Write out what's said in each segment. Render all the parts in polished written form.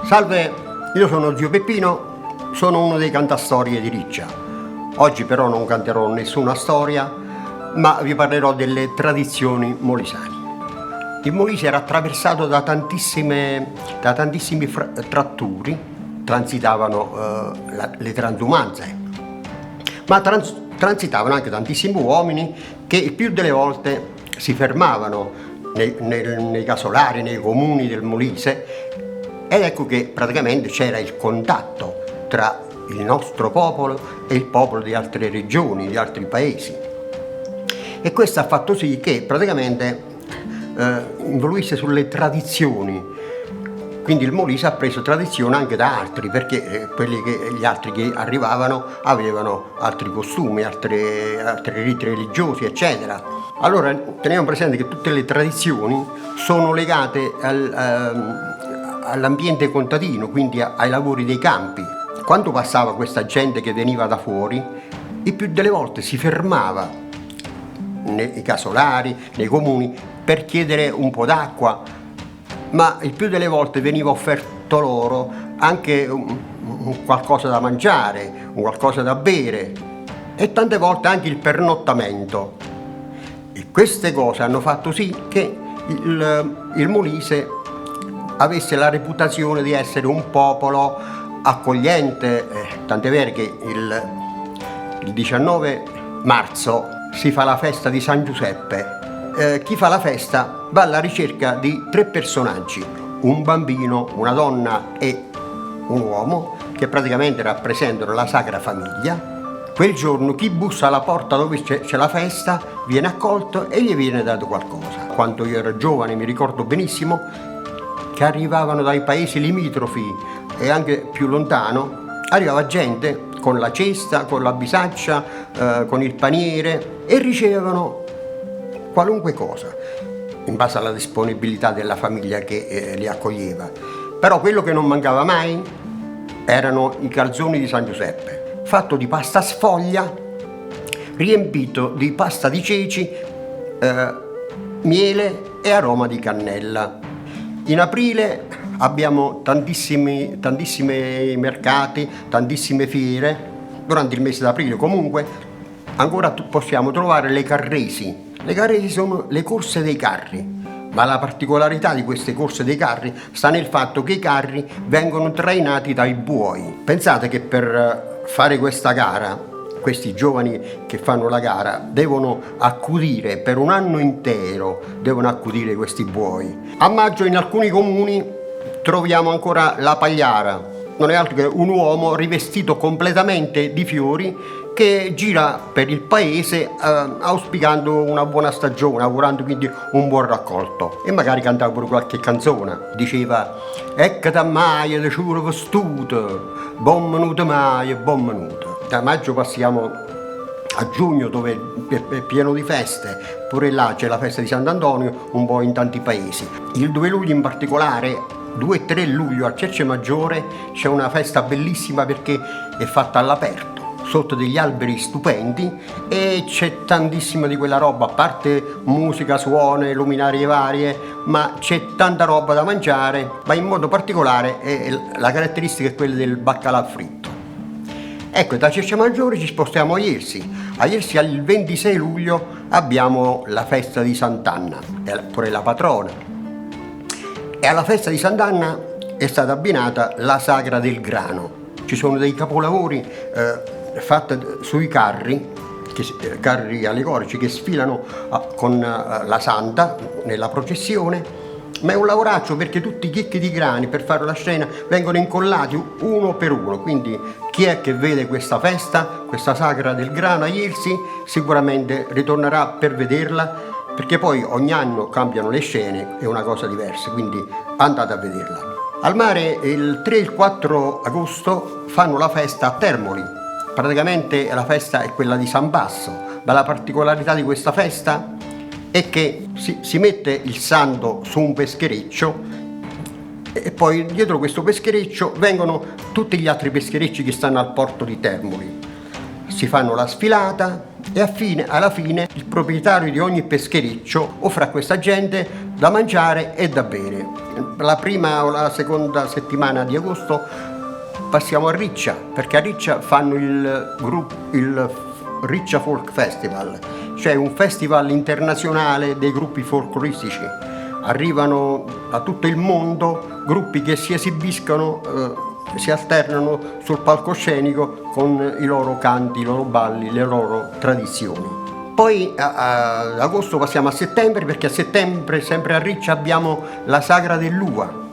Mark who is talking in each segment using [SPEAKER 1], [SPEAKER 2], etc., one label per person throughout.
[SPEAKER 1] Salve, io sono Zio Peppino, sono uno dei cantastorie di Riccia. Oggi però non canterò nessuna storia, ma vi parlerò delle tradizioni molisane. Il Molise era attraversato da tantissimi tratturi, transitavano le transumanze, ma transitavano anche tantissimi uomini che il più delle volte si fermavano nei casolari, nei comuni del Molise. Ed ecco che praticamente c'era il contatto tra il nostro popolo e il popolo di altre regioni, di altri paesi. E questo ha fatto sì che praticamente influisse sulle tradizioni. Quindi il Molise ha preso tradizione anche da altri, perché gli altri che arrivavano avevano altri costumi, altri riti religiosi, eccetera. Allora teniamo presente che tutte le tradizioni sono legate all'ambiente contadino, quindi ai lavori dei campi. Quando passava questa gente che veniva da fuori, il più delle volte si fermava nei casolari, nei comuni, per chiedere un po' d'acqua, ma il più delle volte veniva offerto loro anche un qualcosa da mangiare, un qualcosa da bere e tante volte anche il pernottamento. E queste cose hanno fatto sì che il Molise avesse la reputazione di essere un popolo accogliente, tant'è vero che il 19 marzo si fa la festa di San Giuseppe. Chi fa la festa va alla ricerca di 3 personaggi, un bambino, una donna e un uomo, che praticamente rappresentano la Sacra Famiglia. Quel giorno chi bussa alla porta dove c'è la festa viene accolto e gli viene dato qualcosa. Quando io ero giovane mi ricordo benissimo che arrivavano dai paesi limitrofi e anche più lontano, arrivava gente con la cesta, con la bisaccia, con il paniere e ricevevano qualunque cosa, in base alla disponibilità della famiglia che li accoglieva. Però quello che non mancava mai erano i calzoni di San Giuseppe, fatto di pasta sfoglia, riempito di pasta di ceci, miele e aroma di cannella. In aprile abbiamo tantissimi mercati, tantissime fiere. Durante il mese d'aprile comunque ancora possiamo trovare le carresi. Le carresi sono le corse dei carri, ma la particolarità di queste corse dei carri sta nel fatto che i carri vengono trainati dai buoi. Pensate che per fare questa gara, questi giovani che fanno la gara devono accudire per un anno intero, devono accudire questi buoi. A maggio in alcuni comuni troviamo ancora la pagliara, non è altro che un uomo rivestito completamente di fiori che gira per il paese auspicando una buona stagione, augurando quindi un buon raccolto, e magari cantava pure qualche canzone. Diceva: "Ecco mai le ciure vestute, buon venuto mai, buon venuto". Da maggio passiamo a giugno, dove è pieno di feste, pure là c'è la festa di Sant'Antonio, un po' in tanti paesi. Il 2 luglio in particolare, 2 e 3 luglio a Cerce Maggiore c'è una festa bellissima perché è fatta all'aperto, sotto degli alberi stupendi, e c'è tantissima di quella roba, a parte musica, suoni, luminarie varie, ma c'è tanta roba da mangiare, ma in modo particolare la caratteristica è quella del baccalà fritto. Ecco, da Cerce Maggiore ci spostiamo a Ielsi. A Ielsi il 26 luglio abbiamo la festa di Sant'Anna, pure la patrona. E alla festa di Sant'Anna è stata abbinata la Sagra del Grano. Ci sono dei capolavori fatti sui carri allegorici che sfilano con la Santa nella processione, ma è un lavoraccio perché tutti i chicchi di grani per fare la scena vengono incollati uno per uno, quindi chi è che vede questa festa, questa Sagra del Grano a Ielsi, sicuramente ritornerà per vederla, perché poi ogni anno cambiano le scene, è una cosa diversa, quindi andate a vederla. Al mare il 3 e il 4 agosto fanno la festa a Termoli. Praticamente la festa è quella di San Basso, ma la particolarità di questa festa è che si mette il santo su un peschereccio e poi dietro questo peschereccio vengono tutti gli altri pescherecci che stanno al porto di Termoli. Si fanno la sfilata e alla fine il proprietario di ogni peschereccio offre a questa gente da mangiare e da bere. La prima o la seconda settimana di agosto passiamo a Riccia, perché a Riccia fanno il Riccia Folk Festival, cioè un festival internazionale dei gruppi folcloristici. Arrivano da tutto il mondo gruppi che si esibiscono, si alternano sul palcoscenico con i loro canti, i loro balli, le loro tradizioni. Poi ad agosto passiamo a settembre, perché a settembre sempre a Riccia abbiamo la Sagra dell'Uva.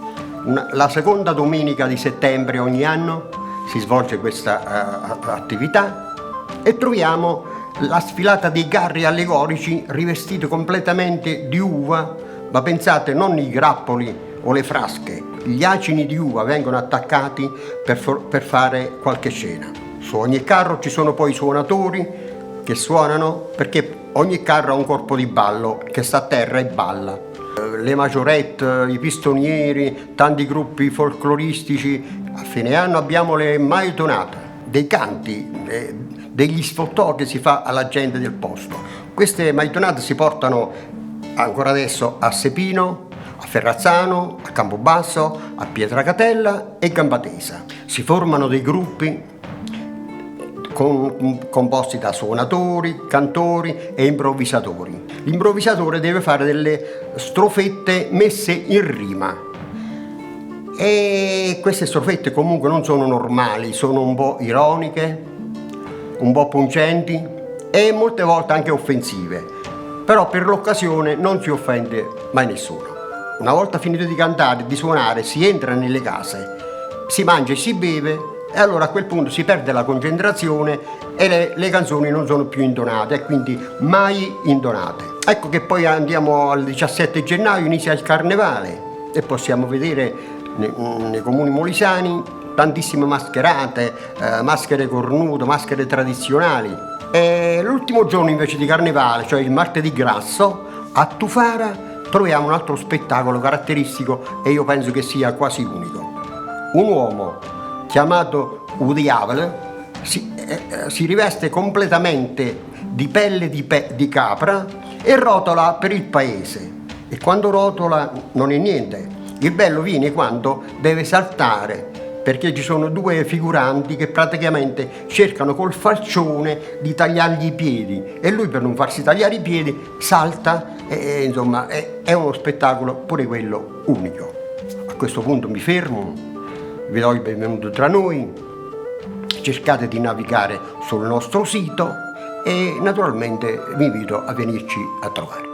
[SPEAKER 1] La seconda domenica di settembre ogni anno si svolge questa attività e troviamo la sfilata dei carri allegorici rivestiti completamente di uva, ma pensate, non i grappoli o le frasche, gli acini di uva vengono attaccati per fare qualche scena. Su ogni carro ci sono poi i suonatori che suonano, perché ogni carro ha un corpo di ballo che sta a terra e balla. Le majorette, i pistonieri, tanti gruppi folcloristici. A fine anno abbiamo le maitonate, dei canti, degli sfottò che si fa alla gente del posto. Queste maitonate si portano ancora adesso a Sepino, a Ferrazzano, a Campobasso, a Pietracatella e Gambatesa. Si formano dei gruppi composti da suonatori, cantori e improvvisatori. L'improvvisatore deve fare delle strofette messe in rima e queste strofette comunque non sono normali, sono un po' ironiche, un po' pungenti e molte volte anche offensive, però per l'occasione non si offende mai nessuno. Una volta finito di cantare e di suonare si entra nelle case, si mangia e si beve e allora a quel punto si perde la concentrazione e le canzoni non sono più intonate e quindi mai intonate. Ecco che poi andiamo al 17 gennaio, inizia il carnevale e possiamo vedere nei comuni molisani tantissime mascherate, maschere cornuto, maschere tradizionali. E l'ultimo giorno invece di carnevale, cioè il martedì grasso, a Tufara troviamo un altro spettacolo caratteristico e io penso che sia quasi unico. Un uomo chiamato Udiavel si riveste completamente di pelle di capra e rotola per il paese. E quando rotola non è niente. Il bello viene quando deve saltare, perché ci sono due figuranti che praticamente cercano col falcione di tagliargli i piedi e lui, per non farsi tagliare i piedi, salta e insomma è uno spettacolo pure quello unico. A questo punto mi fermo, vi do il benvenuto tra noi, cercate di navigare sul nostro sito e naturalmente vi invito a venirci a trovare.